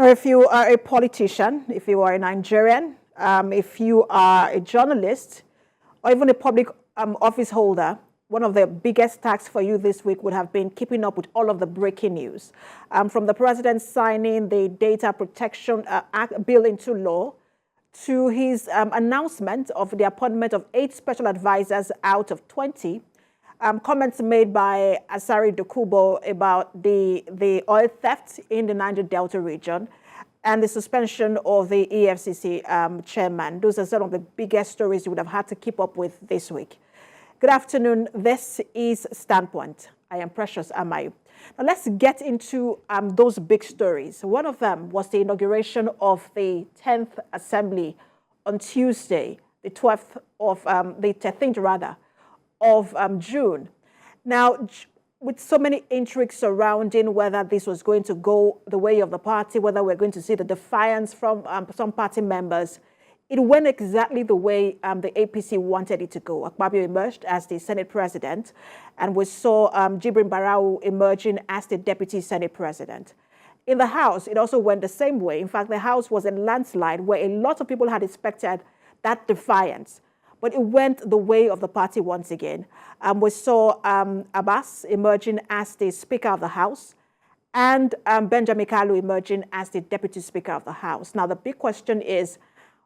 if you are a politician, if you are a Nigerian, if you are a journalist, or even a public office holder, one of the biggest tasks for you this week would have been keeping up with all of the breaking news. From the president signing the Data Protection Act bill into law, to his announcement of the appointment of 8 special advisors out of 20, comments made by Asari Dokubo about the oil theft in the Niger Delta region, and the suspension of the EFCC chairman. Those are some of the biggest stories you would have had to keep up with this week. Good afternoon. This is Standpoint. I am Precious Amayu. Now let's get into those big stories. One of them was the inauguration of the 10th Assembly on Tuesday, the 12th of the 13th rather of June. Now, with so many intrigues surrounding whether this was going to go the way of the party, whether we're going to see the defiance from some party members, it went exactly the way the APC wanted it to go. Akpabio emerged as the Senate President, and we saw Jibrin Barau emerging as the Deputy Senate President. In the House, it also went the same way. In fact, the House was a landslide where a lot of people had expected that defiance. But it went the way of the party once again. We saw Abbas emerging as the Speaker of the House, and Benjamin Kalu emerging as the Deputy Speaker of the House. Now, the big question is,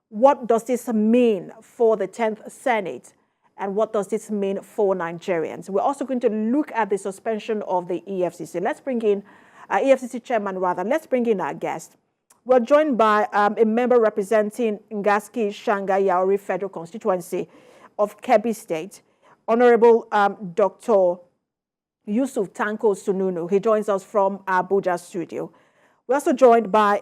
what does this mean for the 10th Senate? And what does this mean for Nigerians? We're also going to look at the suspension of the EFCC. Let's bring in EFCC chairman, rather. Let's bring in our guest. We're joined by a member representing Ngaski Shanga Yari Federal Constituency of Kebbi State, Honorable Dr. Yusuf Tanko Sununu. He joins us from Abuja studio. We're also joined by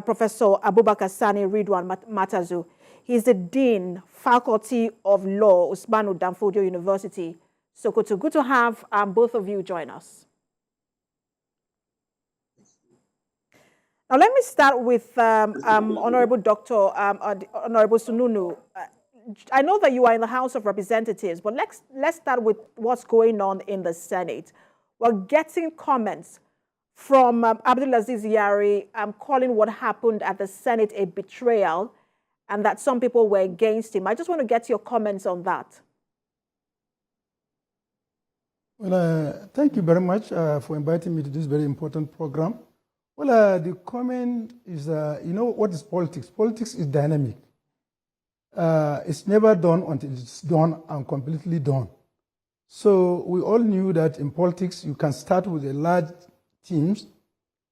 Professor Abubakar Sani Ridwan Matazu. He's the Dean, Faculty of Law, Usmanu Danfodio University, Sokoto. Good to have both of you join us. Now, let me start with Honorable Dr. Honorable Sununu. I know that you are in the House of Representatives, but let's start with what's going on in the Senate. We're getting comments from Abdulaziz Yari calling what happened at the Senate a betrayal, and that some people were against him. I just want to get your comments on that. Well, thank you very much for inviting me to this very important program. Well, the comment is, you know, what is politics? Politics is dynamic. It's never done until it's done and completely done. So we all knew that in politics, you can start with a large teams,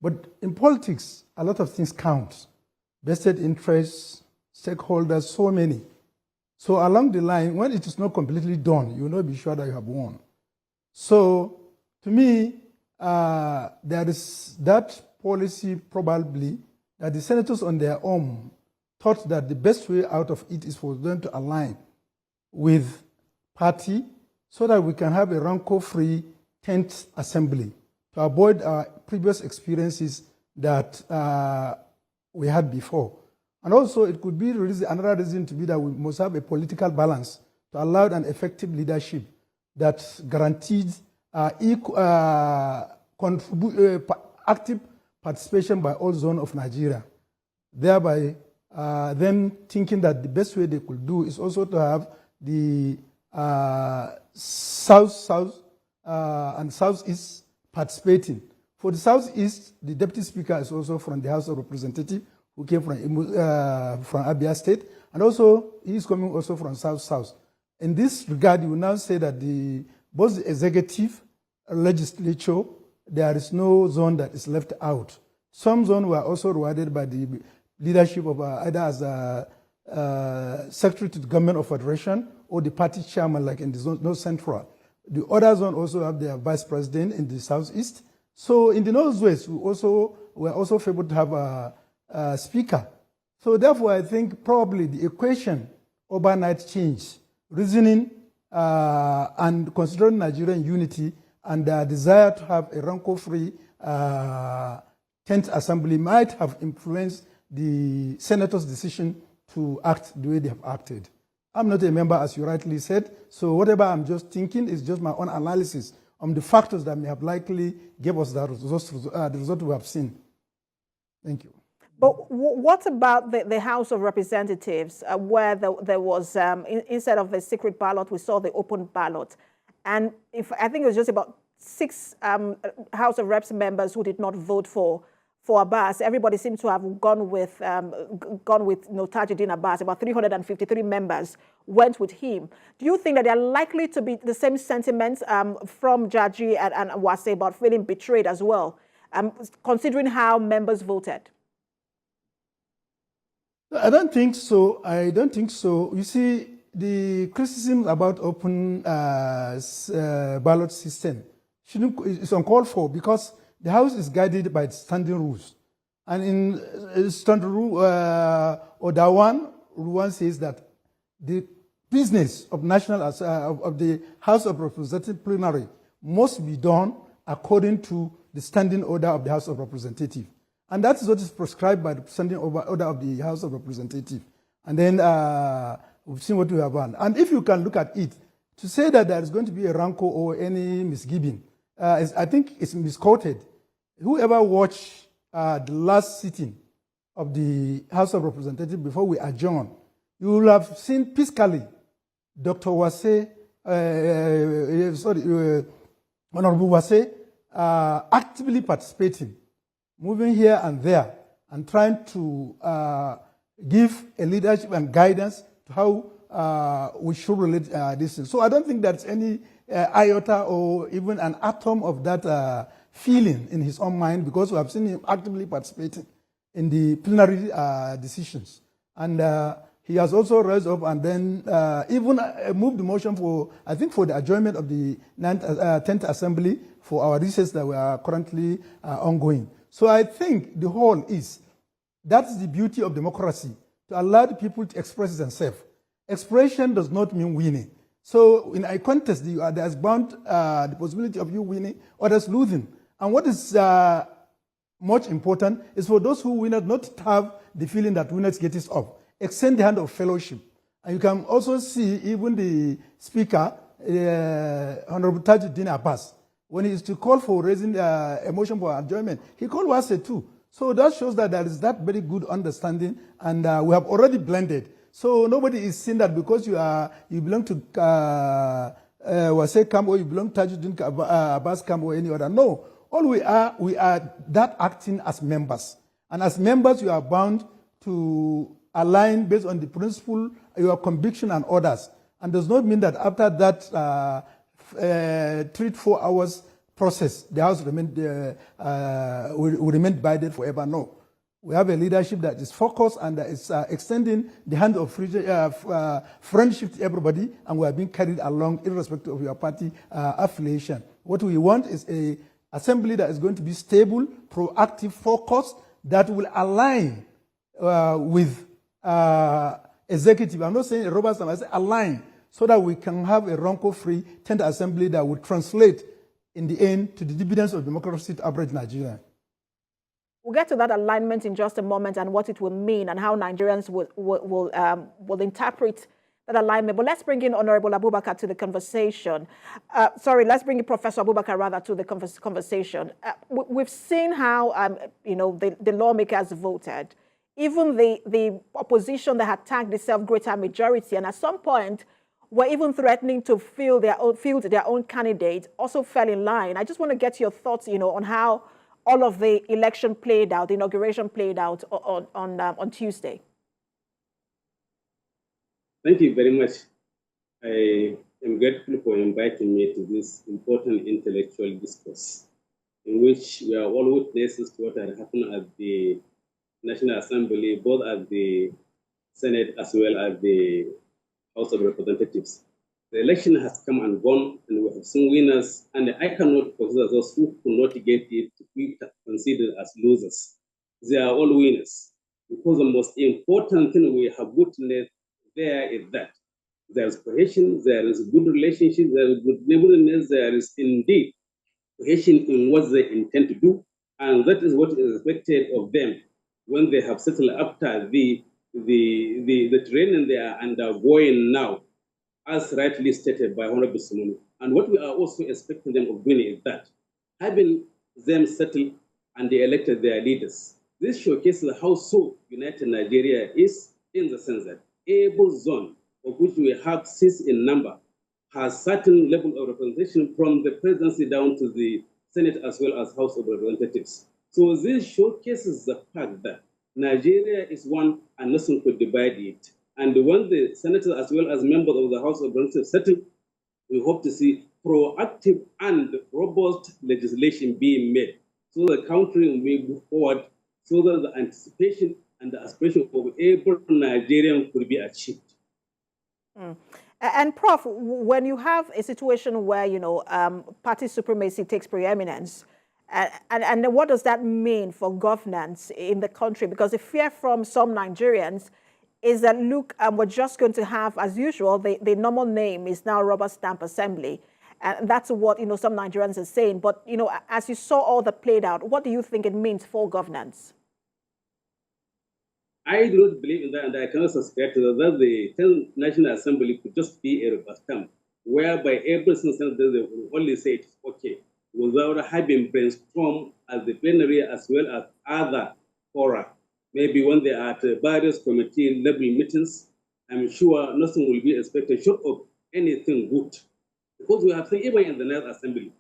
but in politics, a lot of things count. Vested interests, stakeholders, so many. So along the line, when it is not completely done, you will not be sure that you have won. So to me, there is that policy probably that the senators on their own thought that the best way out of it is for them to align with party so that we can have a rancor-free 10th assembly to avoid our previous experiences that we had before. And also it could be another reason to be that we must have a political balance to allow an effective leadership that guarantees active participation by all zones of Nigeria, thereby them thinking that the best way they could do is also to have the South and Southeast participating. For the Southeast, the Deputy Speaker is also from the House of Representatives, who came from Abia State, and also he is coming also from South. In this regard, you will now say that both the executive legislature, there is no zone that is left out. Some zones were also rewarded by the leadership of either as a Secretary to the Government of Federation or the party chairman, like in the zone, North Central. The other zone also have their vice president in the Southeast. So in the Northwest, we were also favored to have a speaker. So therefore, I think probably the equation overnight change, reasoning and considering Nigerian unity and their desire to have a rancor-free 10th Assembly might have influenced the senators' decision to act the way they have acted. I'm not a member, as you rightly said, so whatever I'm just thinking is just my own analysis on the factors that may have likely gave us the result we have seen. Thank you. But what about the House of Representatives, where there was, instead of the secret ballot, we saw the open ballot? And I think it was just about 6 House of Reps members who did not vote for Abbas. Everybody seems to have gone with Tajuddin Abbas. About 353 members went with him. Do you think that there are likely to be the same sentiments from Jaji and Wase about feeling betrayed as well, considering how members voted? I don't think so. I don't think so. You see, the criticism about open ballot system is uncalled for because the House is guided by standing rules. And in standing rule, Order 1, Rule 1 says that the business of of the House of Representatives plenary must be done according to the standing order of the House of Representatives. And that is what is prescribed by the standing order of the House of Representatives. And then we've seen what we have done. And if you can look at it, to say that there is going to be a rancor or any misgiving, I think it's misquoted. Whoever watched the last sitting of the House of Representatives before we adjourn, you will have seen peacefully Dr. Wase, Honorable Wase, actively participating, moving here and there, and trying to give a leadership and guidance to how we should relate this thing. So I don't think there's any iota or even an atom of that feeling in his own mind, because we have seen him actively participating in the plenary decisions. And he has also raised up and then even moved the motion for, I think, for the adjournment of the 10th Assembly for our recess that we are currently ongoing. So I think the whole is, that's the beauty of democracy, to allow the people to express themselves. Expression does not mean winning. So in a contest, there's bound the possibility of you winning or others losing. And what is much important is for those who win not to have the feeling that winners get it off. Extend the hand of fellowship. And you can also see even the speaker, Honorable Tajuddin Abbas, when he is to call for raising a motion for adjournment, he called Wase too. So that shows that there is that very good understanding, and we have already blended. So nobody is saying that because you belong to Wase camp or you belong to Tajuddin Abbas camp or any other. No, all we are that acting as members. And as members, you are bound to align based on the principle, your conviction and orders. And does not mean that after that 3-4 hours process, the House will remain divided forever. No. We have a leadership that is focused and that is extending the hand of friendship to everybody, and we are being carried along irrespective of your party affiliation. What we want is an assembly that is going to be stable, proactive, focused, that will align with executive. I'm not saying a robust, I say align, so that we can have a rancor-free 10th assembly that will translate in the end to the dividends of democracy to average Nigeria. We'll get to that alignment in just a moment and what it will mean and how Nigerians will interpret that alignment. But let's bring in Honorable Abubakar to the conversation. Let's bring in Professor Abubakar rather to the conversation. We've seen how the lawmakers voted. Even the opposition that had tagged itself greater majority, and at some point were even threatening to field their own candidate, also fell in line. I just want to get your thoughts, on how all of the election played out, the inauguration played out on Tuesday. Thank you very much. I am grateful for inviting me to this important intellectual discourse, in which we are all witnesses to what had happened at the National Assembly, both at the Senate as well as the House of Representatives. The election has come and gone, and we have seen winners, and I cannot consider those who could not get it to be considered as losers. They are all winners, because the most important thing we have witnessed there is that there is cohesion, there is good relationship, there is good neighborliness, there is indeed cohesion in what they intend to do, and that is what is expected of them when they have settled after the training they are undergoing now, as rightly stated by Honorable Simone. And what we are also expecting them of doing is that, having them settled and they elected their leaders, This showcases how so united Nigeria is, in the sense that every zone of which we have 6 in number has certain level of representation from the presidency down to the Senate as well as House of Representatives. So this showcases the fact that Nigeria is one and nothing could divide it. And when the senators as well as members of the House of Representatives settle, we hope to see proactive and robust legislation being made so the country will move forward so that the anticipation and the aspiration of every Nigerian could be achieved. And Prof, when you have a situation where, party supremacy takes preeminence, and what does that mean for governance in the country? Because the fear from some Nigerians is that, look, we're just going to have, as usual, the normal name is now Rubber Stamp Assembly. And that's what, some Nigerians are saying. But, as you saw all that played out, what do you think it means for governance? I do not believe in that, and I cannot subscribe to that the 10th National Assembly could just be a rubber stamp, whereby every single senator they will only say it's okay, without having brainstormed at the plenary as well as other fora. Maybe when they are at various committee level meetings, I'm sure nothing will be expected short of anything good. Because we have seen even in the NASS Assembly,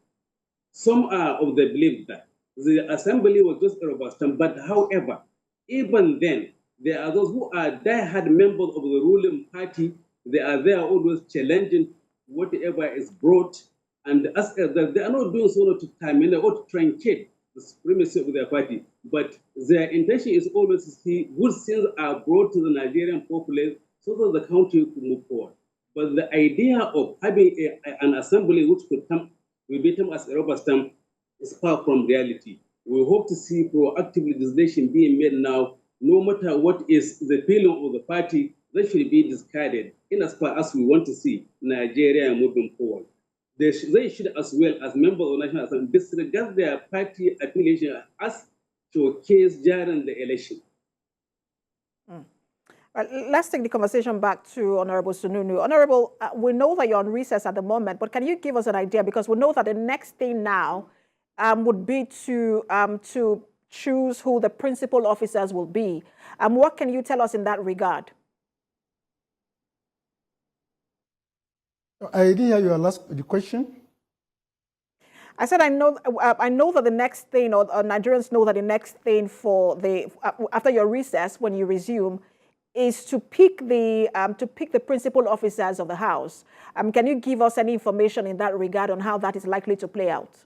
some are of the belief that the Assembly was just a rubber stamp, but however, even then, there are those who are die-hard members of the ruling party. They are there always challenging whatever is brought, and as they are not doing so to terminate or to truncate the supremacy of their party, but their intention is always to see good things are brought to the Nigerian populace so that the country could move forward. But the idea of having an assembly which could come, will become as a rubber stamp, is far from reality. We hope to see proactive legislation being made now. No matter what is the feeling of the party, that should be discarded in as far as we want to see Nigeria moving forward. They should, as well as members of the National Assembly, disregard their party affiliation as showcased during the election. Let's take the conversation back to Honorable Sununu. Honorable, we know that you're on recess at the moment, but can you give us an idea? Because we know that the next thing now would be to choose who the principal officers will be. What can you tell us in that regard? I didn't hear your last question. I said I know that the next thing, or Nigerians know that the next thing for the after your recess, when you resume, is to pick the principal officers of the House. Can you give us any information in that regard on how that is likely to play out?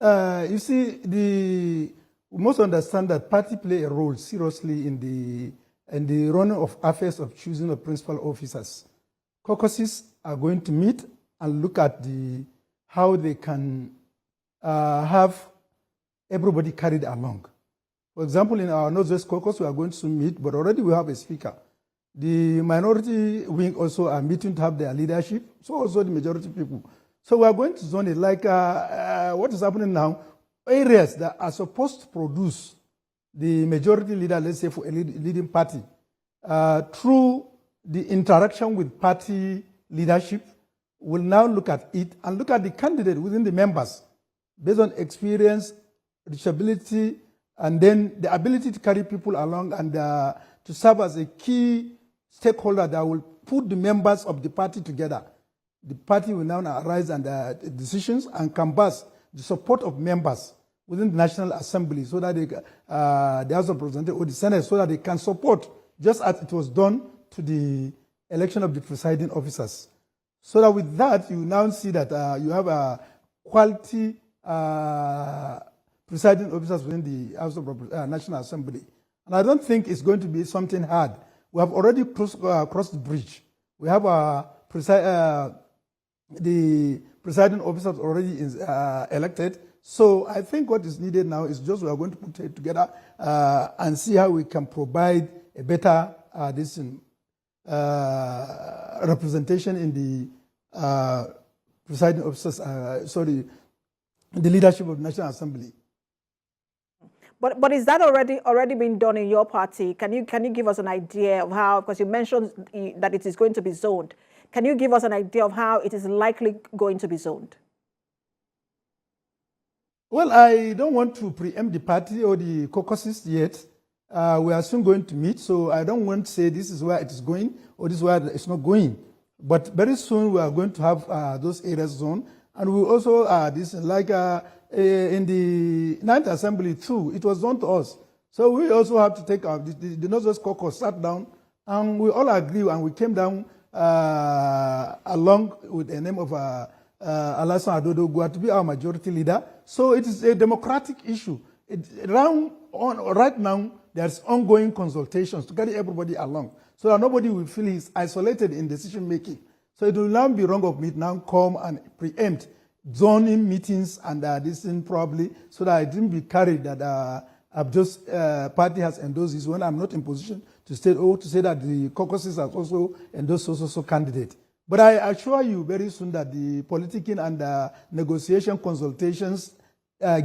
You see, we must understand that party play a role seriously in the running of affairs of choosing the principal officers. Caucuses are going to meet and look at how they can have everybody carried along. For example, in our Northwest Caucus, we are going to meet, but already we have a speaker. The minority wing also are meeting to have their leadership, so also the majority people. So we are going to zone it like what is happening now, areas that are supposed to produce the majority leader, let's say for a leading party, through the interaction with party leadership, will now look at it and look at the candidate within the members based on experience, reachability, and then the ability to carry people along and to serve as a key stakeholder that will put the members of the party together. The party will now arise and decisions and canvass the support of members within the National Assembly so that the House of Representatives or the Senate, so that they can support, just as it was done to the election of the presiding officers. So that with that, you now see that you have a quality presiding officers within the House of National Assembly. And I don't think it's going to be something hard. We have already crossed the bridge. We have the presiding officers already elected. So I think what is needed now is just we are going to put it together and see how we can provide a better representation in the presiding officers, the leadership of the National Assembly. But is that already been done in your party? Can you give us an idea of how, because you mentioned that it is going to be zoned. Can you give us an idea of how it is likely going to be zoned? Well, I don't want to preempt the party or the caucuses yet. We are soon going to meet, so I don't want to say this is where it is going or this is where it's not going. But very soon we are going to have those areas zoned, and we also in the 9th Assembly too, it was done to us. So we also have to take the Northwest Caucus sat down, and we all agree, and we came down along with the name of Alassane Adodogwa to be our majority leader. So it is a democratic issue. Right now, there's ongoing consultations to carry everybody along, so that nobody will feel he's isolated in decision making. So it will now be wrong of me to now come and preempt zoning meetings and this thing probably, so that I didn't be carried that Abdul's party has endorsed this when I'm not in position to say that the caucuses have also endorsed also candidate. But I assure you very soon that the politicking and negotiation consultations,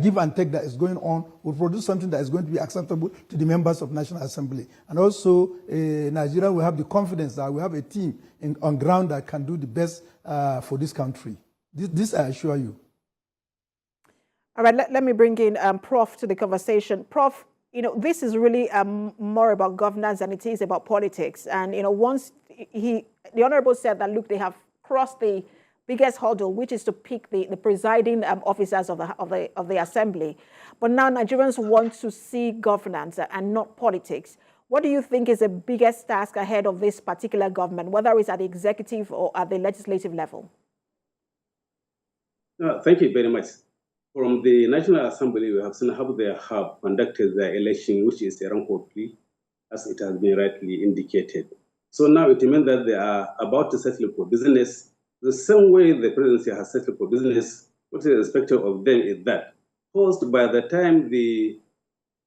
give and take that is going on will produce something that is going to be acceptable to the members of National Assembly. And also, Nigeria will have the confidence that we have a team on ground that can do the best for this country. This I assure you. All right, let me bring in Prof to the conversation. Prof, this is really more about governance than it is about politics. And, once the Honorable said that, look, they have crossed the biggest hurdle, which is to pick the presiding officers of the Assembly. But now Nigerians want to see governance and not politics. What do you think is the biggest task ahead of this particular government, whether it's at the executive or at the legislative level? Thank you very much. From the National Assembly, we have seen how they have conducted their election, which is a rank plea, as it has been rightly indicated. So now it means that they are about to settle for business. The same way the presidency has settled for business, what is expected of them is that, first, by the time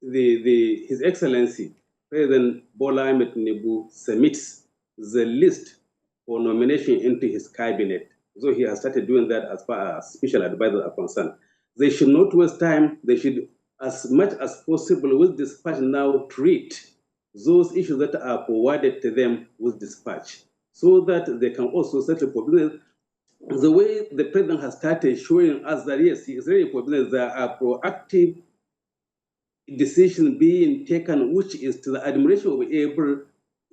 His Excellency President Bola Ahmed Tinubu submits the list for nomination into his cabinet, so he has started doing that as far as special advisors are concerned. They should not waste time. They should, as much as possible, with dispatch now treat those issues that are forwarded to them with dispatch, so that they can also settle for business. The way the president has started showing us that, yes, he is ready for business, there are proactive decisions being taken, which is to the admiration of every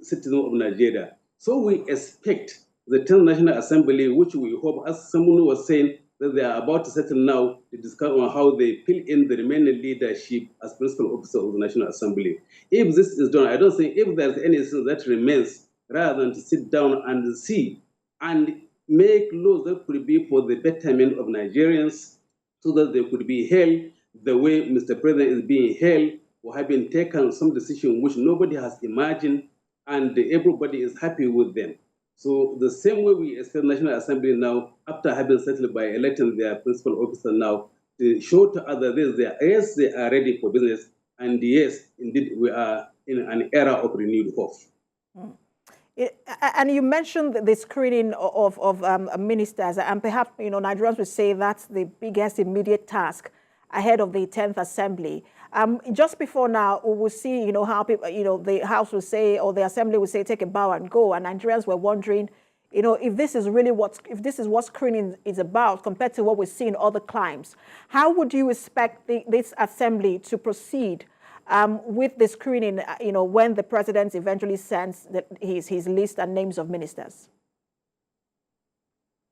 citizen of Nigeria. So we expect the 10th National Assembly, which we hope, as someone was saying, that they are about to settle now to discuss on how they fill in the remaining leadership as principal officer of the National Assembly. If this is done, I don't think if there's anything that remains, rather than to sit down and see and make laws that could be for the betterment of Nigerians, so that they could be held the way Mr. President is being held, or have been taken some decision which nobody has imagined, and everybody is happy with them. So the same way we expect National Assembly now, after having settled by electing their principal officer now, to show to others that yes, they are ready for business, and yes, indeed, we are in an era of renewed hope. And you mentioned the screening of ministers, and perhaps Nigerians would say that's the biggest immediate task ahead of the 10th Assembly. Just before now, we will see, how people, the House will say, or the Assembly will say, take a bow and go. And Nigerians were wondering, if this is really what screening is about compared to what we see in other climes. How would you expect this Assembly to proceed with the screening, when the president eventually sends his list and names of ministers?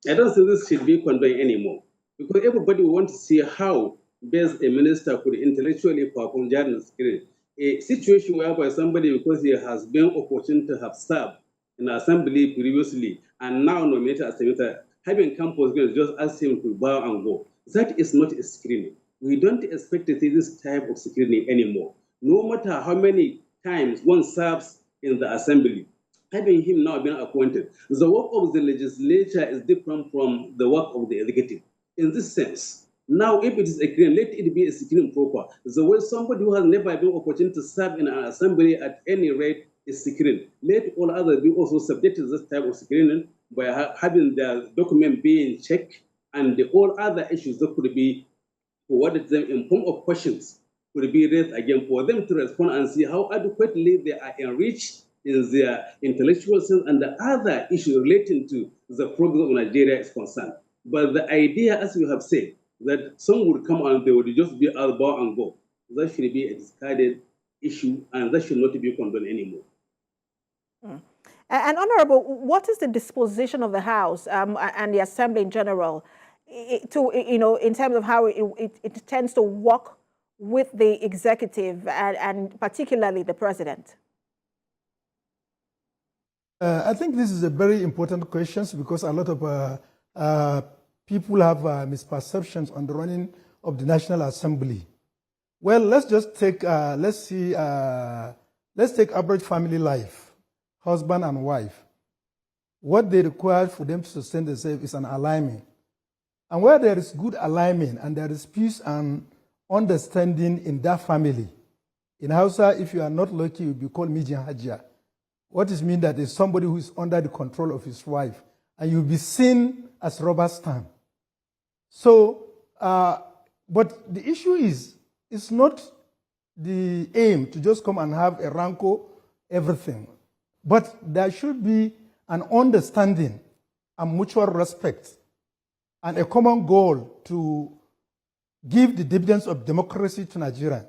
I don't think this should be conveyed anymore, because everybody will want to see how best a minister could intellectually perform during the screening. A situation whereby somebody, because he has been opportune to have served in the assembly previously and now nominated as senator, having come for screening, just ask him to bow and go. That is not a screening. We don't expect to see this type of screening anymore. No matter how many times one serves in the assembly, having him now been appointed, the work of the legislature is different from the work of the executive. In this sense, now, if it is a screen, let it be a screen proper. The way somebody who has never been opportunity to serve in an assembly at any rate is screened. Let all others be also subject to this type of screening by having their document being checked, and all other issues that could be forwarded to them in form of questions could be raised again for them to respond and see how adequately they are enriched in their intellectual sense and the other issues relating to the progress of Nigeria is concerned. But the idea, as you have said, that some would come and they would just be bow and go. That should be a discarded issue, and that should not be condoned anymore. And Honorable, what is the disposition of the House and the Assembly in general to, in terms of how it tends to work with the executive and particularly the president? I think this is a very important question because a lot of people have misperceptions on the running of the National Assembly. Well, let's just take, let's take average family life, husband and wife. What they require for them to sustain themselves is an alignment. And where there is good alignment and there is peace and understanding in that family, in Hausa, if you are not lucky, you'll be called Mijin Hajia. What is mean that is somebody who is under the control of his wife, and you'll be seen as rubber stamp. So, but the issue is, it's not the aim to just come and have a rancor, everything. But there should be an understanding and mutual respect and a common goal to give the dividends of democracy to Nigeria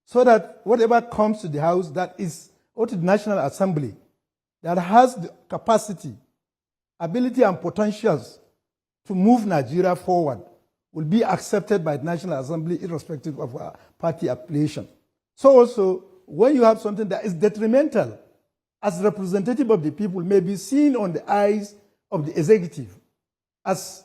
so that whatever comes to the House that is, or to the National Assembly, that has the capacity, ability, and potentials to move Nigeria forward will be accepted by the National Assembly irrespective of party affiliation. So also, when you have something that is detrimental, as representative of the people may be seen on the eyes of the executive as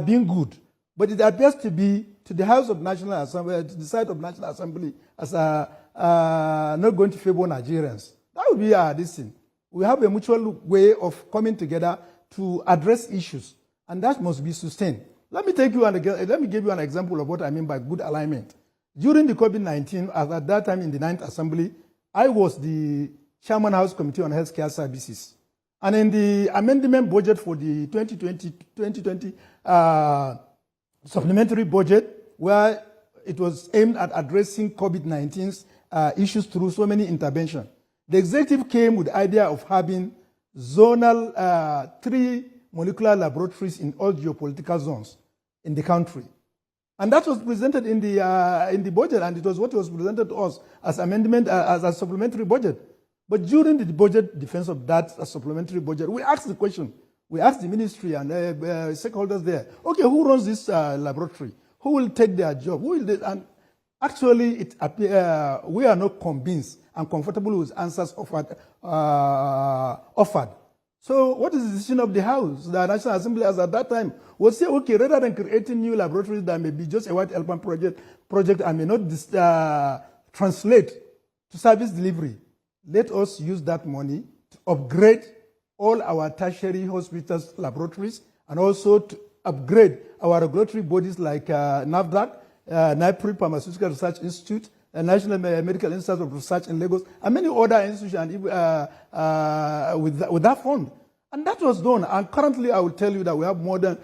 being good, but it appears to be to the House of National Assembly, to the side of National Assembly as not going to favor Nigerians. That would be this thing. We have a mutual way of coming together to address issues, and that must be sustained. Let me give you an example of what I mean by good alignment. During the COVID-19, at that time in the 9th Assembly, I was the Chairman House Committee on Healthcare Services. And in the amendment budget for the 2020 supplementary budget, where it was aimed at addressing COVID-19's issues through so many interventions, the executive came with the idea of having zonal 3 molecular laboratories in all geopolitical zones in the country. And that was presented in the budget, and it was what was presented to us as amendment, as a supplementary budget. But during the budget defense of that supplementary budget, we asked the question. We asked the ministry and stakeholders there, okay, who runs this laboratory? Who will take their job? Who will they, and actually, we are not convinced and comfortable with answers offered. So what is the decision of the House? The National Assembly as at that time would say, okay, rather than creating new laboratories that may be just a white elephant project and may not translate to service delivery, let us use that money to upgrade all our tertiary hospitals laboratories and also to upgrade our regulatory bodies like NAFDAC, NIPRI Pharmaceutical Research Institute, National Medical Institute of Research in Lagos, and many other institutions with that fund. And that was done. And currently, I will tell you that we have more than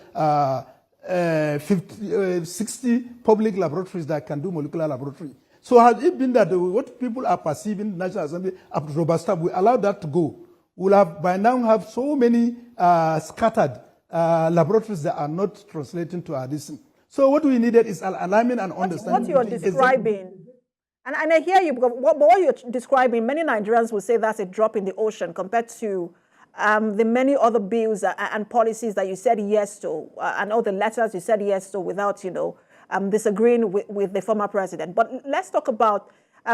60 public laboratories that can do molecular laboratory. So has it been that what people are perceiving the National Assembly as robust, we allow that to go. We'll have by now have so many scattered laboratories that are not translating to our distance. So what we needed is alignment and understanding. What you're describing, and I hear you, because what you're describing, many Nigerians will say that's a drop in the ocean compared to the many other bills and policies that you said yes to, and all the letters you said yes to without, disagreeing with the former president. But let's talk about,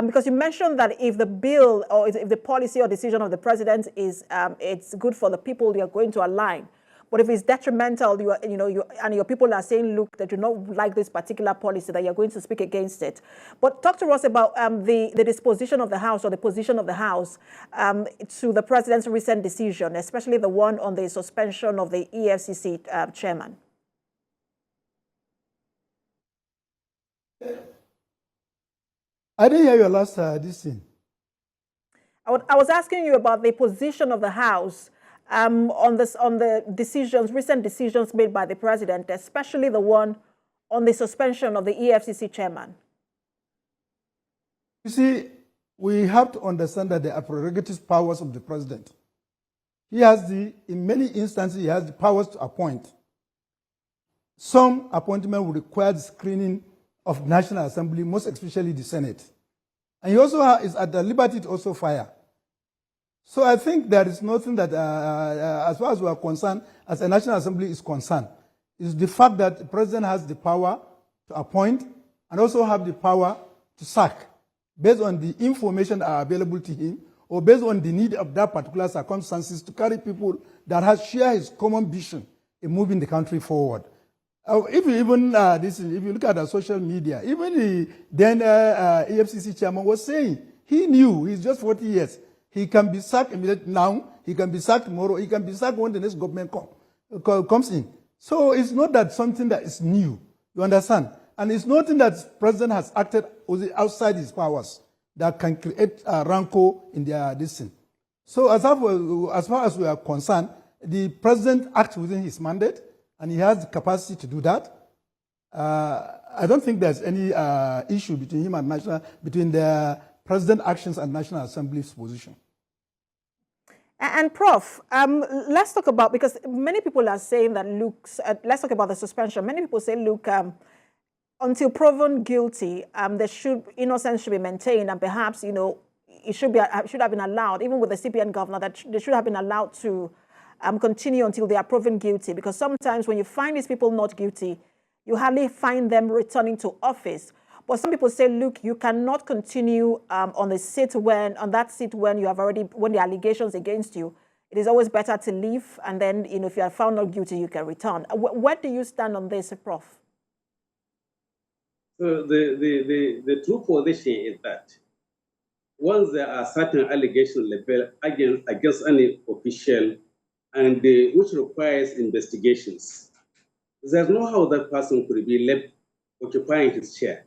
because you mentioned that if the bill or if the policy or decision of the president is, it's good for the people, you're going to align. But if it's detrimental, and your people are saying, look, that you don't like this particular policy, that you're going to speak against it. But talk to us about the disposition of the House or the position of the House to the president's recent decision, especially the one on the suspension of the EFCC chairman. I didn't hear your last this thing. I was asking you about the position of the House on the decisions, recent decisions made by the president, especially the one on the suspension of the EFCC chairman. You see, we have to understand that there are prerogative powers of the president. He has in many instances, he has the powers to appoint. some appointment will require the screening of National Assembly, most especially the Senate. And he also is at the liberty to also fire. So I think there is nothing that, as far as we are concerned, as a National Assembly is concerned, is the fact that the president has the power to appoint and also have the power to sack based on the information that are available to him or based on the need of that particular circumstances to carry people that share his common vision in moving the country forward. If you even if you look at the social media, even the then EFCC chairman was saying he knew he's just 40 years. He can be sacked immediately now. He can be sacked tomorrow. He can be sacked when the next government comes in. So it's not that something that is new. You understand? And it's nothing that the president has acted outside his powers that can create a rancor in their destiny. So as far as we are concerned, the president acts within his mandate, and he has the capacity to do that. I don't think there's any issue between him and between the president's actions and National Assembly's position. And Prof, let's talk about, because many people are saying that let's talk about the suspension. Many people say, look, until proven guilty, innocence should be maintained, and perhaps, it should have been allowed, even with the CPN governor, that they should have been allowed to continue until they are proven guilty. Because sometimes when you find these people not guilty, you hardly find them returning to office. But some people say, look, you cannot continue on that seat when when the allegations against you. It is always better to leave, and then if you are found not guilty, you can return. Where do you stand on this, Prof? So the true position is that once there are certain allegations leveled against any official and which requires investigations, there's no how that person could be left occupying his chair,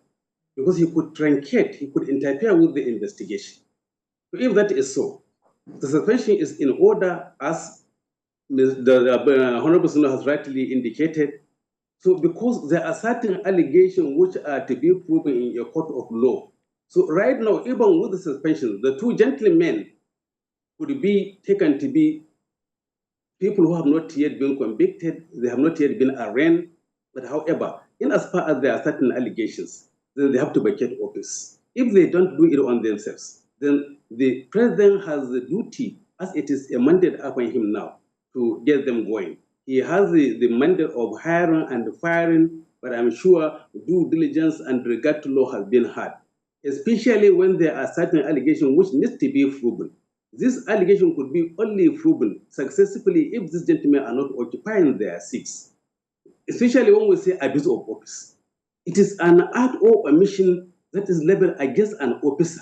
because he could truncate, he could interfere with the investigation. So if that is so, the suspension is in order, as the Honorable Senator has rightly indicated. So because there are certain allegations which are to be proven in a court of law. So right now, even with the suspension, the two gentlemen could be taken to be people who have not yet been convicted, they have not yet been arraigned. But however, in as far as there are certain allegations, then they have to vacate office. If they don't do it on themselves, then the president has the duty, as it is a mandate upon him now, to get them going. He has the mandate of hiring and firing, but I'm sure due diligence and regard to law has been had, especially when there are certain allegations which need to be proven. This allegation could be only proven successfully if these gentlemen are not occupying their seats, especially when we say abuse of office. It is an act or omission that is leveled against an officer,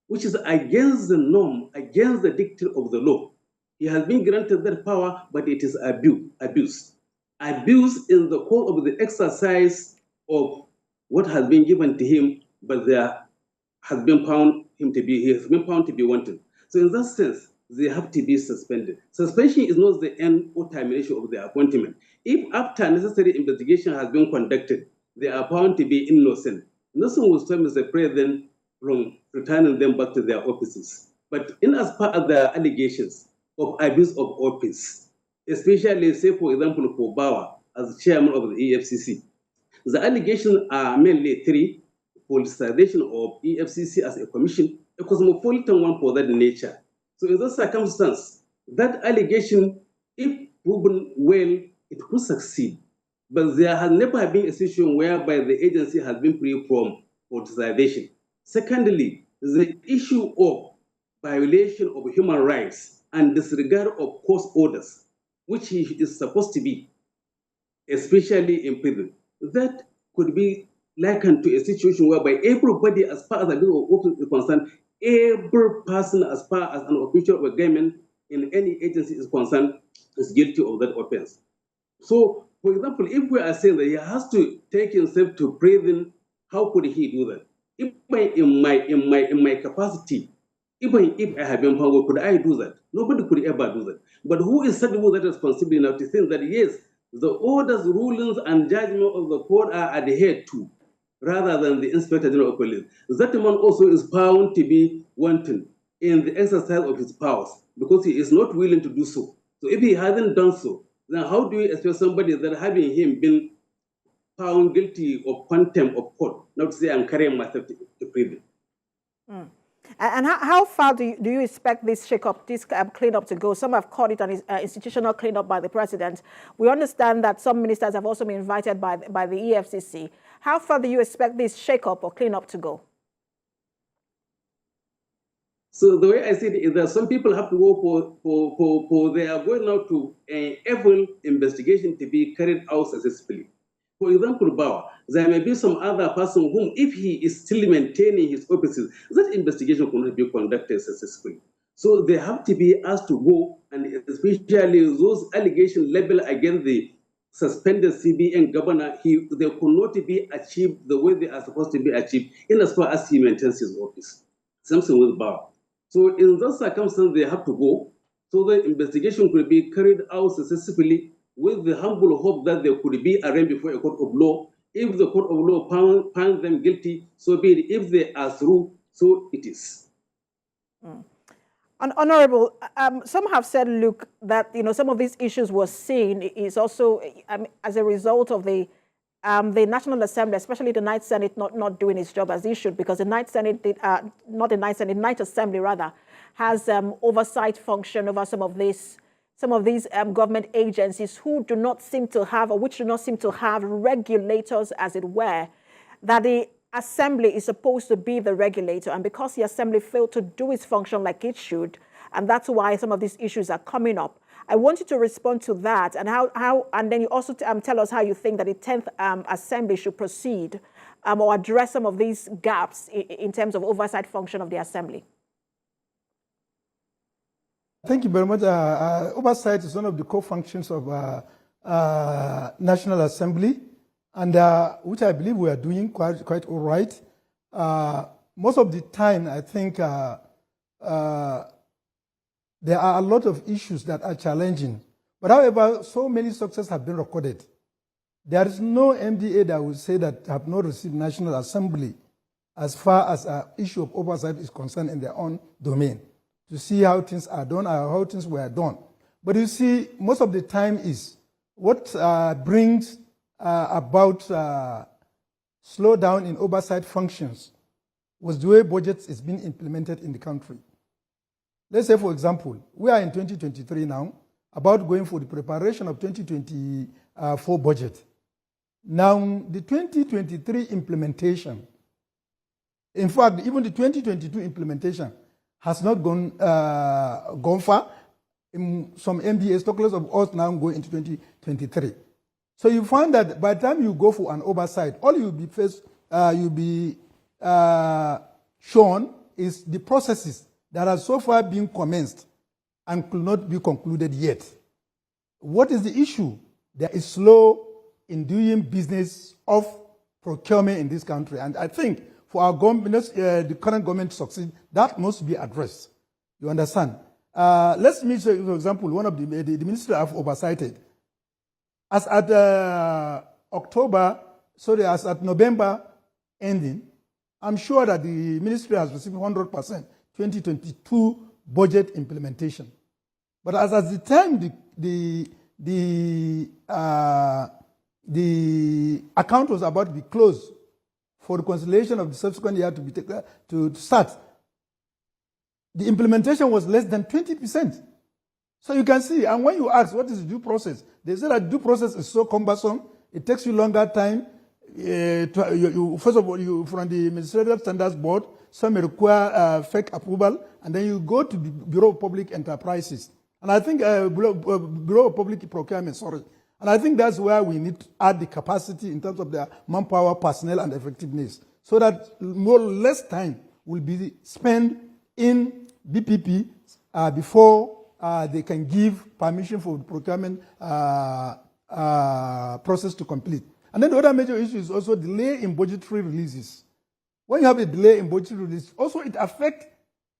which is against the norm, against the dictate of the law. He has been granted that power, but it is abuse. Abuse in the course of the exercise of what has been given to him, but he has been found to be wanted. So in that sense, they have to be suspended. Suspension is not the end or termination of the appointment. If after necessary investigation has been conducted, they are found to be innocent, nothing will stop Mr. President from returning them back to their offices. But in as part of the allegations of abuse of office, especially, say, for example, for Bauer as chairman of the EFCC, the allegations are mainly three: politicization of EFCC as a commission, a cosmopolitan one for that nature. So in that circumstance, that allegation, if proven well, it could succeed. But there has never been a situation whereby the agency has been free from politicization. Secondly, the issue of violation of human rights and disregard of court orders, which he is supposed to be, especially in prison. That could be likened to a situation whereby everybody, as far as the legal office is concerned, every person, as far as an official of a government in any agency is concerned, is guilty of that offense. So, for example, if we are saying that he has to take himself to prison, how could he do that? If in my capacity, even if I have been found, could I do that? Nobody could ever do that. But who is said with that responsibility now to think that yes, the orders, rulings, and judgment of the court are adhered to, rather than the Inspector General of Police? That man also is found to be wanton in the exercise of his powers because he is not willing to do so. So if he hasn't done so, then how do you expect somebody that having him been found guilty of contempt of court, not to say I'm carrying myself to prison. And how far do you expect this shake-up, this cleanup to go? Some have called it an institutional cleanup by the president. We understand that some ministers have also been invited by the EFCC. How far do you expect this shake-up or cleanup to go? So the way I see it is that some people have to go for they are going now to an evil investigation to be carried out successfully. For example, Bauer, there may be some other person whom, if he is still maintaining his offices, that investigation cannot be conducted successfully. So they have to be asked to go, and especially those allegations leveled against the suspended CBN governor, they could not be achieved the way they are supposed to be achieved in as far as he maintains his office. Something with Bauer. So in those circumstances, they have to go, so the investigation could be carried out successfully, with the humble hope that they could be arraigned before a court of law. If the court of law finds them guilty, so be it. If they are through, so it is. Honorable, some have said, look, that some of these issues were seen is also as a result of the National Assembly, especially the Ninth Senate, not doing its job as it should, because the Ninth Senate, Ninth Assembly rather, has oversight function over some of these government agencies who do not seem to have, or which do not seem to have regulators, as it were, that the Assembly is supposed to be the regulator. And because the Assembly failed to do its function like it should, and that's why some of these issues are coming up. I want you to respond to that, and and then you also tell us how you think that the 10th Assembly should proceed or address some of these gaps in terms of oversight function of the Assembly. Thank you very much. Oversight is one of the core functions of National Assembly, and which I believe we are doing quite all right. Most of the time, I think there are a lot of issues that are challenging. But however, so many successes have been recorded. There is no MDA that will say that have not received National Assembly as far as an issue of oversight is concerned in their own domain, to see how things are done or how things were done. But you see, most of the time is what brings about slowdown in oversight functions was the way budgets is being implemented in the country. Let's say, for example, we are in 2023 now, about going for the preparation of 2024 budget. Now, the 2023 implementation, in fact, even the 2022 implementation has not gone far. In some MDAs, talkers of us now go into 2023. So you find that by the time you go for an oversight, all you'll be shown is the processes that are so far being commenced and could not be concluded yet. What is the issue? There is slow in doing business of procurement in this country. And I think for our government, the current government to succeed, that must be addressed. You understand? Let's meet, for example, one of the ministry I've oversighted. As at as at November ending, I'm sure that the ministry has received 100% 2022 budget implementation. But as at the time the account was about to be closed for the conciliation of the subsequent year to start, the implementation was less than 20%. So you can see, and when you ask what is the due process, they say that due process is so cumbersome, it takes you longer time. First of all, from the Administrative Standards Board, some require fake approval, and then you go to the Bureau of Public Enterprises. And I think Bureau of Public Procurement, sorry. And I think that's where we need to add the capacity in terms of their manpower, personnel, and effectiveness, so that more or less time will be spent in BPP before they can give permission for the procurement process to complete. And then the other major issue is also delay in budgetary releases. When you have a delay in budgetary release, also it affects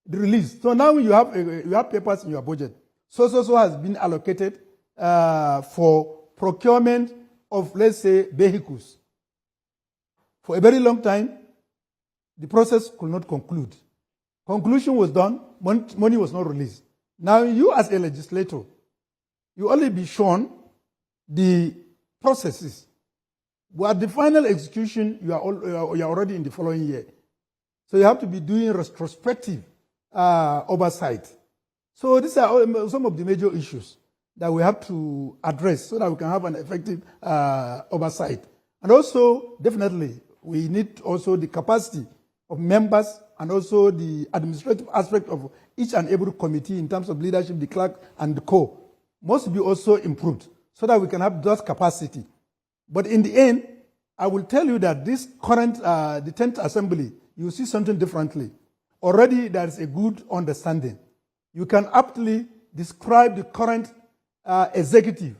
the release. So now you have papers in your budget. So has been allocated for procurement of, let's say, vehicles. For a very long time, the process could not conclude. Conclusion was done, money was not released. Now you as a legislator, you only be shown the processes. But the final execution, you are already in the following year. So you have to be doing retrospective oversight. So these are some of the major issues that we have to address so that we can have an effective oversight. And also, definitely, we need also the capacity of members and also the administrative aspect of each and every committee in terms of leadership, the clerk and the co must be also improved so that we can have that capacity. But in the end, I will tell you that this current, the 10th Assembly, you see something differently. Already there is a good understanding. You can aptly describe the current executive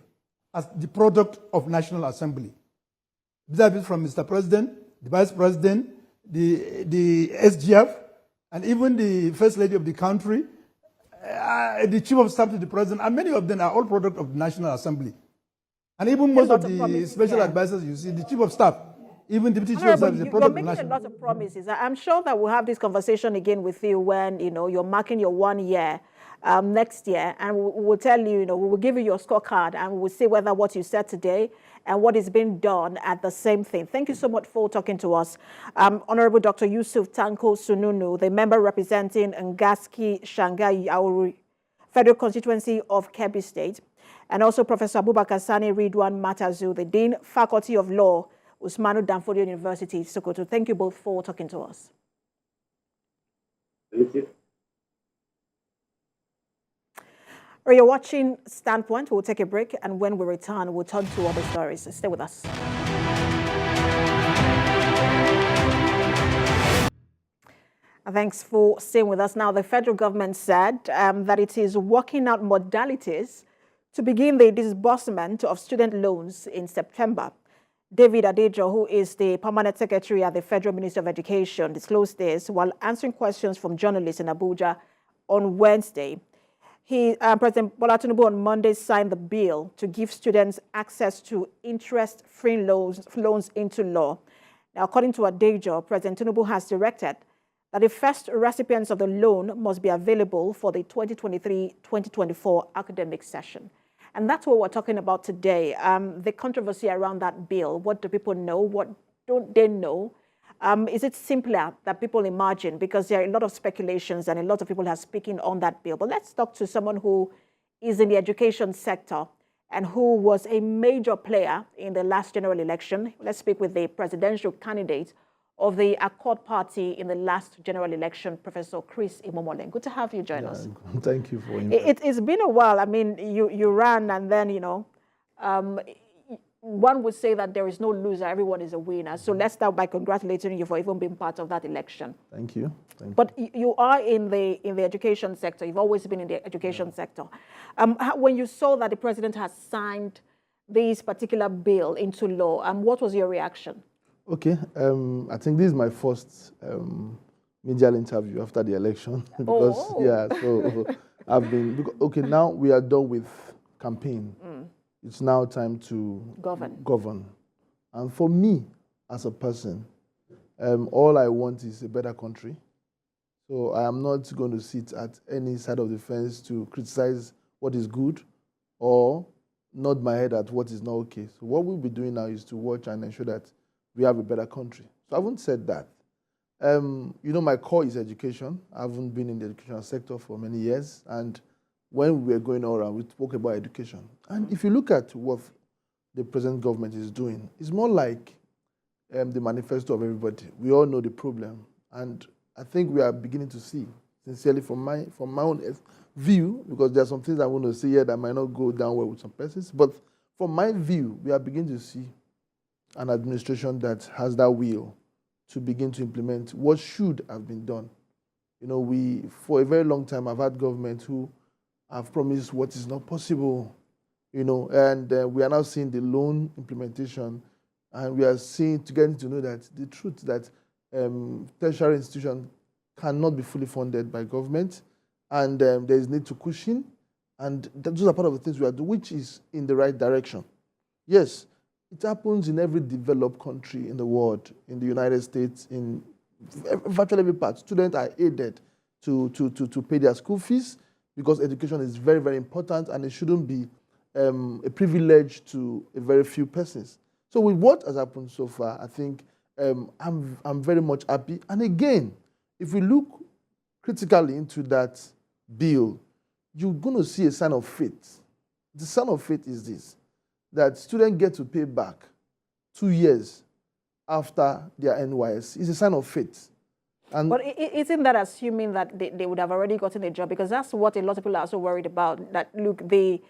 as the product of National Assembly. Vis-a-vis from Mr. President, the Vice President, the SGF, and even the First Lady of the country, the Chief of Staff to the President, and many of them are all product of the National Assembly. And even most of the special advisors, you see, the Chief of Staff, even the Deputy Chief of Staff is a product of the National Assembly. You're making a lot of promises. I'm sure that we'll have this conversation again with you when, you're marking your 1 year next year, and we'll tell you, we will give you your scorecard, and we'll see whether what you said today and what is being done at the same thing. Thank you so much for talking to us. Honorable Dr. Yusuf Tanko Sununu, the member representing Ngaski Shanghai Yauri Federal Constituency of Kebbi State, and also Professor Abubakar Sani Ridwan Matazu, the Dean, Faculty of Law, Usmanu Danfodio University, Sokoto. Thank you both for talking to us. Thank you. You're watching Standpoint. We'll take a break, and when we return, we'll turn to other stories. Stay with us. Thanks for staying with us. Now, the federal government said that it is working out modalities to begin the disbursement of student loans in September. David Adejo, who is the permanent secretary at the Federal Ministry of Education, disclosed this while answering questions from journalists in Abuja on Wednesday. President Bola Tinubu on Monday signed the bill to give students access to interest-free loans into law. Now, according to Adejo, President Tinubu has directed that the first recipients of the loan must be available for the 2023-2024 academic session. And that's what we're talking about today, the controversy around that bill. What do people know? What don't they know? Is it simpler than people imagine? Because there are a lot of speculations and a lot of people are speaking on that bill. But let's talk to someone who is in the education sector and who was a major player in the last general election. Let's speak with the presidential candidate of the Accord Party in the last general election, Professor Chris Imomole. Good to have you join us. Thank you for inviting me. It's been a while. I mean, you ran and then, one would say that there is no loser, everyone is a winner. So let's start by congratulating you for even being part of that election. Thank you. But you are in the education sector. You've always been in the education sector. When you saw that the president has signed this particular bill into law, what was your reaction? Okay, I think this is my first media interview after the election because so I've been now we are done with campaign. It's now time to govern. And for me, as a person, all I want is a better country. So I am not going to sit at any side of the fence to criticize what is good or nod my head at what is not okay. So what we'll be doing now is to watch and ensure that we have a better country. So I haven't said that. My core is education. I haven't been in the education sector for many years. And when we were going all around, we spoke about education. And if you look at what the present government is doing, it's more like the manifesto of everybody. We all know the problem. And I think we are beginning to see, sincerely from my own view, because there are some things I want to say here that might not go down well with some persons, but from my view, we are beginning to see an administration that has that will to begin to implement what should have been done. We, for a very long time, have had government who have promised what is not possible, and we are now seeing the loan implementation, and we are getting to know that the truth that tertiary institutions cannot be fully funded by government, and there is need to cushion, and those are part of the things we are doing, which is in the right direction. Yes, it happens in every developed country in the world, in the United States, in virtually every part. Students are aided to pay their school fees because education is very, very important and it shouldn't be a privilege to a very few persons. So with what has happened so far, I think I'm very much happy. And again, if we look critically into that bill, you're going to see a sign of faith. The sign of faith is this, that students get to pay back 2 years after their NYSC. It's a sign of faith. But isn't that assuming that they would have already gotten a job? Because that's what a lot of people are also worried about, that, look, the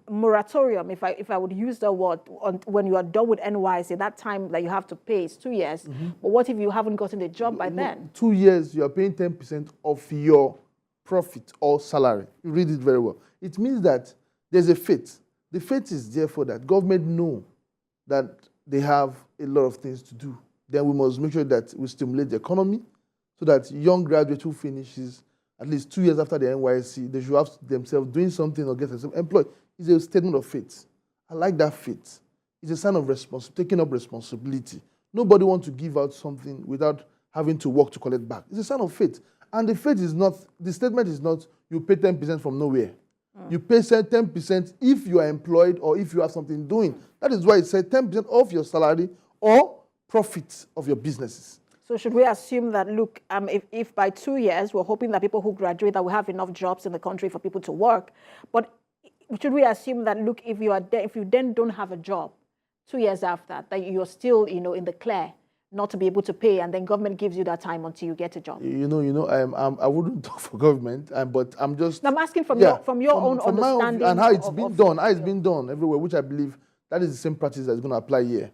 moratorium, if I would use the word, when you are done with NYSC, that time that you have to pay is 2 years. But what if you haven't gotten a job by then? 2 years, you are paying 10% of your profit or salary. You read it very well. It means that there's a faith. The faith is therefore that government know that they have a lot of things to do. Then we must make sure that we stimulate the economy so that young graduates who finishes at least 2 years after the NYSC, they should have themselves doing something or get themselves employed. It's a statement of faith. I like that faith. It's a sign of taking up responsibility. Nobody wants to give out something without having to work to collect back. It's a sign of faith. And the faith is not, the statement is not, you pay 10% from nowhere. You pay 10% if you are employed or if you have something doing. That is why it said 10% of your salary or profit of your businesses. So should we assume that, look, if by 2 years, we're hoping that people who graduate, that we have enough jobs in the country for people to work, but should we assume that, look, if you then don't have a job 2 years after, that you're still, in the clear, not to be able to pay, and then government gives you that time until you get a job? I wouldn't talk for government, but I'm just... I'm asking from your own understanding. And how it's been done, how it's been done everywhere, which I believe that is the same practice that's going to apply here.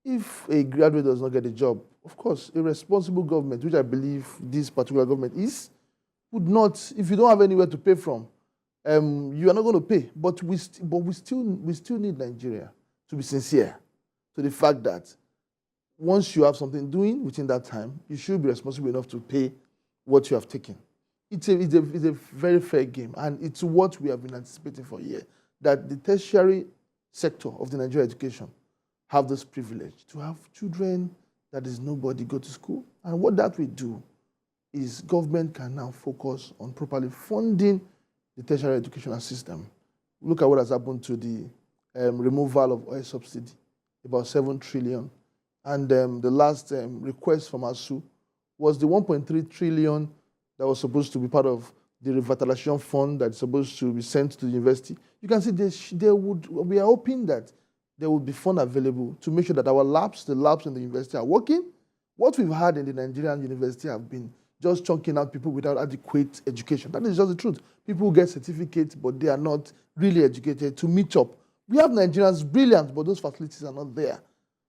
If a graduate does not get a job, of course, a responsible government, which I believe this particular government is, would not, if you don't have anywhere to pay from, you are not going to pay. But we still need Nigeria to be sincere to the fact that once you have something doing within that time, you should be responsible enough to pay what you have taken. It's a very fair game, and it's what we have been anticipating for a year, that the tertiary sector of the Nigerian education have this privilege to have children that is nobody go to school. And what that will do is government can now focus on properly funding the tertiary educational system. Look at what has happened to the removal of oil subsidy, about 7 trillion. And the last request from ASU was the 1.3 trillion that was supposed to be part of the revitalization fund that's supposed to be sent to the university. You can see we are hoping that there will be fund available to make sure that our labs, the labs in the university are working. What we've had in the Nigerian university have been just chunking out people without adequate education. That is just the truth. People get certificates, but they are not really educated to meet up. We have Nigerians brilliant, but those facilities are not there.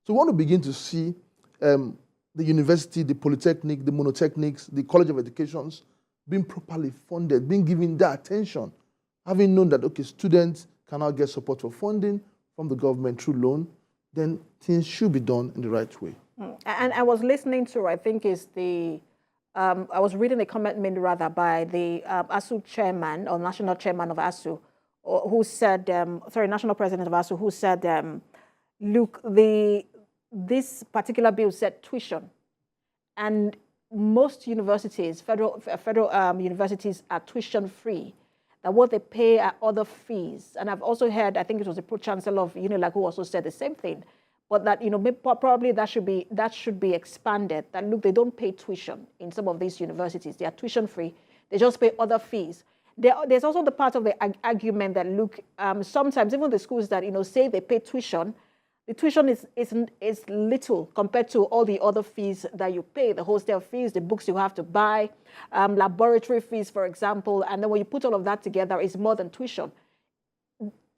So we want to begin to see the university, the polytechnic, the monotechnics, the College of Educations being properly funded, being given their attention, having known that, okay, students cannot get support for funding from the government through loan, then things should be done in the right way. And I was listening to, I think is the, I was reading a comment made rather by the ASU chairman or national chairman of ASU, who said, national president of ASU, who said, look, this particular bill said tuition, and most universities, federal universities, are tuition free. That what they pay are other fees. And I've also heard, I think it was the pro-chancellor of UNILAG who also said the same thing, but that probably that should be expanded. That look, they don't pay tuition in some of these universities; they are tuition free. They just pay other fees. There's also the part of the argument that look, sometimes even the schools that say they pay tuition. The tuition is little compared to all the other fees that you pay, the hostel fees, the books you have to buy, laboratory fees, for example. And then when you put all of that together, it's more than tuition.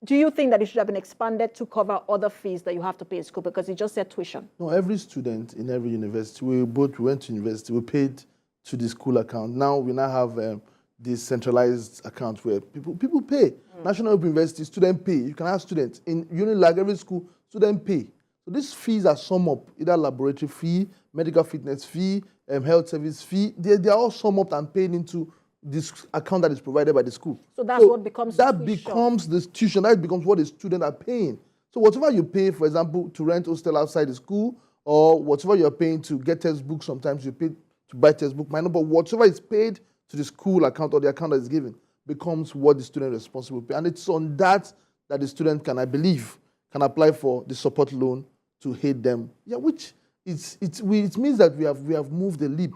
Do you think that it should have been expanded to cover other fees that you have to pay in school? Because it just said tuition. No, every student in every university, we went to university, we paid to the school account. Now we have this centralized account where people pay. National Open University, student pay. You can have students. In UNILAG, every school, student pay. So these fees are sum up, either laboratory fee, medical fitness fee, health service fee. They are all sum up and paid into this account that is provided by the school. So that's what becomes that tuition. becomes the tuition. That becomes what the students are paying. So whatever you pay, for example, to rent hostel outside the school, or whatever you're paying to get textbooks, sometimes you pay to buy textbook, but whatever is paid to the school account or the account that is given becomes what the student is responsible for. And it's on that the student can, I believe, can apply for the support loan to aid them. Yeah, which it means that we have moved a leap.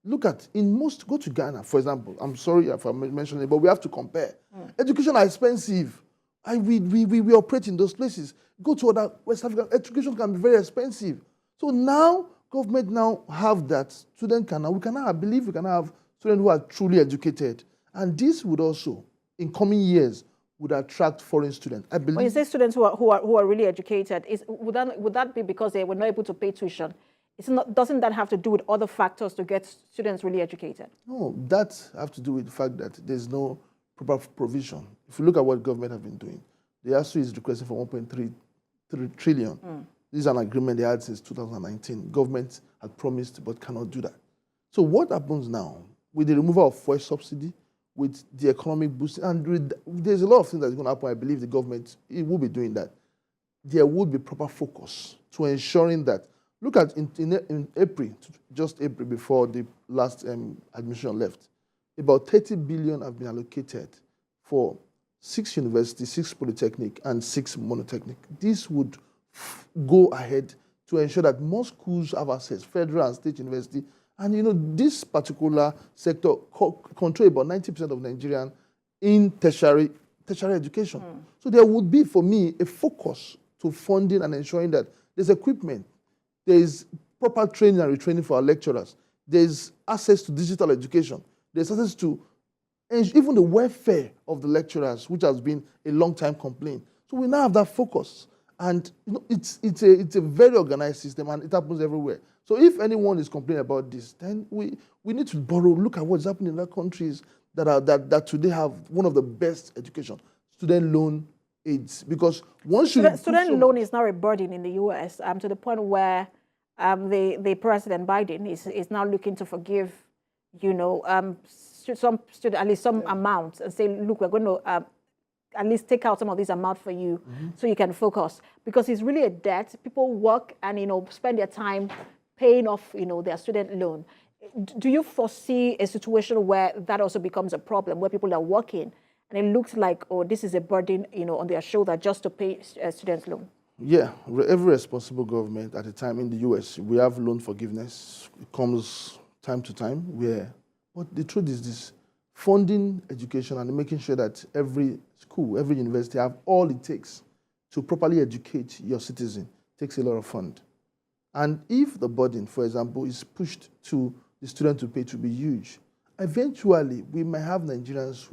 Look at, go to Ghana, for example. I'm sorry if I'm mentioning it, but we have to compare. Education are expensive. We operate in those places. Go to other West Africa, education can be very expensive. So now, government now have that. I believe we can have students who are truly educated. And this would also, in coming years, would attract foreign students. I believe. When you say students who are really educated, would that be because they were not able to pay tuition? Doesn't that have to do with other factors to get students really educated? No, that have to do with the fact that there's no proper provision. If you look at what government have been doing, the ASU is requesting for 1.3 trillion. This is an agreement they had since 2019. Government had promised but cannot do that. So what happens now with the removal of fuel subsidy, with the economic boost, and there's a lot of things that's going to happen. I believe the government will be doing that. There would be proper focus to ensuring that. Look at in April, just April before the last admission left, about 30 billion have been allocated for 6 universities, 6 polytechnic, and 6 monotechnic. This would go ahead to ensure that more schools have access, federal and state university. And this particular sector control about 90% of Nigerians in tertiary education. So there would be, for me, a focus to funding and ensuring that there's equipment, there's proper training and retraining for our lecturers, there's access to digital education, there's access to even the welfare of the lecturers, which has been a long-time complaint. So we now have that focus. And it's a very organized system, and it happens everywhere. So if anyone is complaining about this, then we need to look at what's happening in other countries that today have one of the best education, student loan aids. Because once student loan is now a burden in the U.S. To the point where the President Biden is now looking to forgive, some student at least some amounts, and say, look, we're going to at least take out some of this amount for you, so you can focus, because it's really a debt. People work and spend their time paying off their student loan. Do you foresee a situation where that also becomes a problem, where people are working and it looks like, oh, this is a burden on their shoulder just to pay students' loan? Yeah, every responsible government at a time in the US, we have loan forgiveness. It comes time to time but the truth is this: funding education and making sure that every school, every university have all it takes to properly educate your citizen takes a lot of fund. And if the burden, for example, is pushed to the student to pay to be huge, eventually we might have Nigerians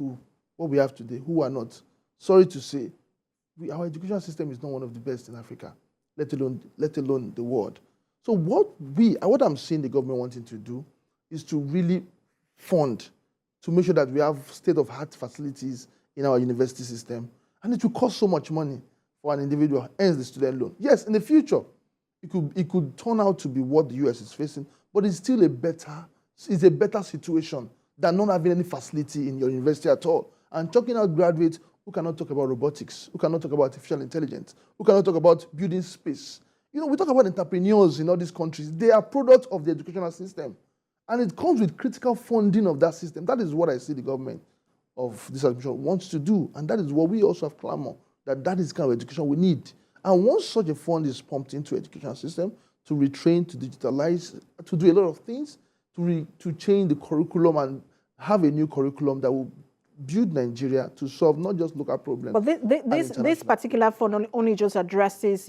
what we have today, who are not, sorry to say, our education system is not one of the best in Africa, let alone the world. So what I'm seeing the government wanting to do is to really fund, to make sure that we have state-of-the-art facilities in our university system. And it will cost so much money for an individual, hence the student loan. Yes, in the future, it could turn out to be what the US is facing, but it's still a better situation than not having any facility in your university at all. And talking about graduates who cannot talk about robotics, who cannot talk about artificial intelligence, who cannot talk about building space. We talk about entrepreneurs in all these countries. They are products of the educational system. And it comes with critical funding of that system. That is what I see the government of this administration wants to do. And that is what we also have clamored, that is the kind of education we need. And once such a fund is pumped into the education system, to retrain, to digitalize, to do a lot of things, to change the curriculum and have a new curriculum that will build Nigeria to solve not just local problems. But this particular fund only just addresses,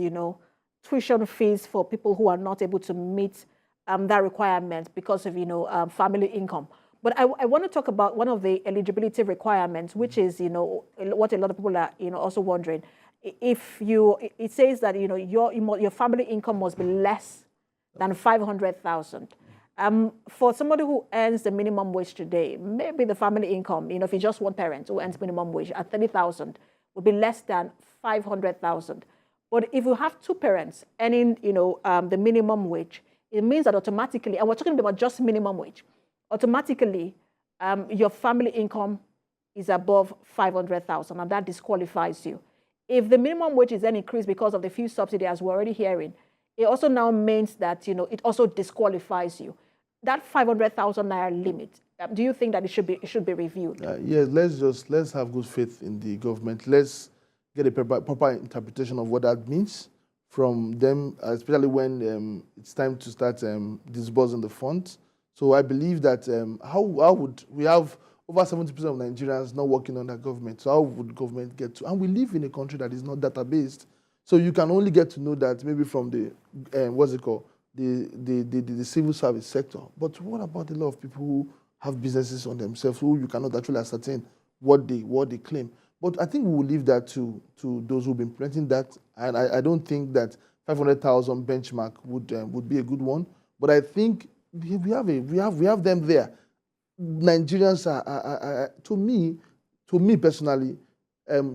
tuition fees for people who are not able to meet that requirement because of, family income. But I want to talk about one of the eligibility requirements, which is, what a lot of people are, also wondering. It says that, your family income must be less than 500,000. For somebody who earns the minimum wage today, maybe the family income, if it's just one parent who earns minimum wage at 30,000, would be less than 500,000. But if you have 2 parents earning, the minimum wage, it means that automatically, and we're talking about just minimum wage, automatically, your family income is above 500,000, and that disqualifies you. If the minimum wage is then increased because of the fuel subsidy, as we're already hearing, it also now means that, it also disqualifies you. That 500,000 naira limit, do you think that it should be reviewed? Yes, let's have good faith in the government. Let's get a proper interpretation of what that means from them, especially when it's time to start disbursing the funds. So I believe that how would we have over 70% of Nigerians not working under government? So how would government get to? And we live in a country that is not data-based. So you can only get to know that maybe from the, the civil service sector. But what about a lot of people who have businesses on themselves who you cannot actually ascertain what they claim? But I think we will leave that to those who've been implementing that. And I don't think that 500,000 benchmark would be a good one. But I think we have them there. Nigerians are to me personally,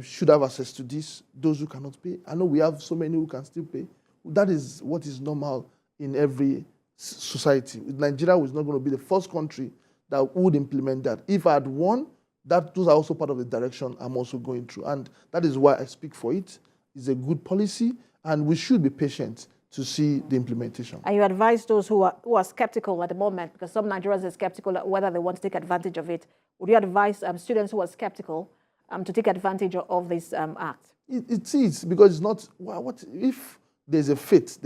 should have access to this. Those who cannot pay, I know we have so many who can still pay. That is what is normal in every society. Nigeria was not going to be the first country that would implement that. If I had won, those are also part of the direction I'm also going through. And that is why I speak for it. It's a good policy, and we should be patient to see the implementation. And you advise those who are skeptical at the moment, because some Nigerians are skeptical whether they want to take advantage of it. Would you advise students who are skeptical to take advantage of this act? It is, because it's not, what if there's a faith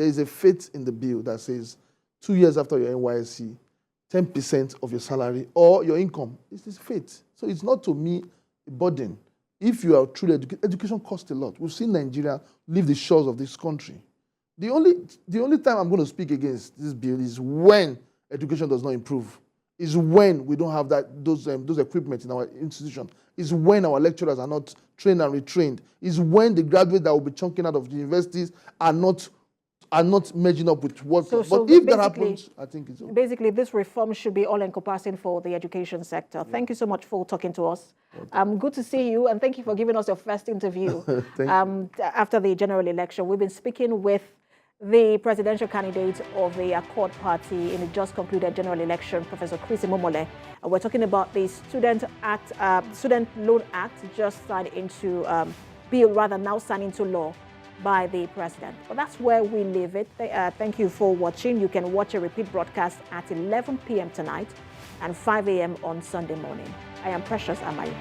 in the bill that says 2 years after your NYSC, 10% of your salary or your income. It's faith. So it's not, to me, a burden. If you are truly educated, education costs a lot. We've seen Nigeria leave the shores of this country. The only time I'm going to speak against this bill is when education does not improve. Is when we don't have those equipment in our institution. Is when our lecturers are not trained and retrained. Is when the graduates that will be chunking out of the universities are not merging up with what. But if that happens, I think it's okay. Basically, this reform should be all-encompassing for the education sector. Yeah. Thank you so much for talking to us. Good to see you, and thank you for giving us your first interview after the general election. We've been speaking with the presidential candidate of the Accord Party in the just concluded general election, Professor Chris Imomole. We're talking about the Student Loan Act just signed into now signed into law by the president. But that's where we leave it. Thank you for watching. You can watch a repeat broadcast at 11 p.m. tonight and 5 a.m. on Sunday morning. I am Precious Amayo.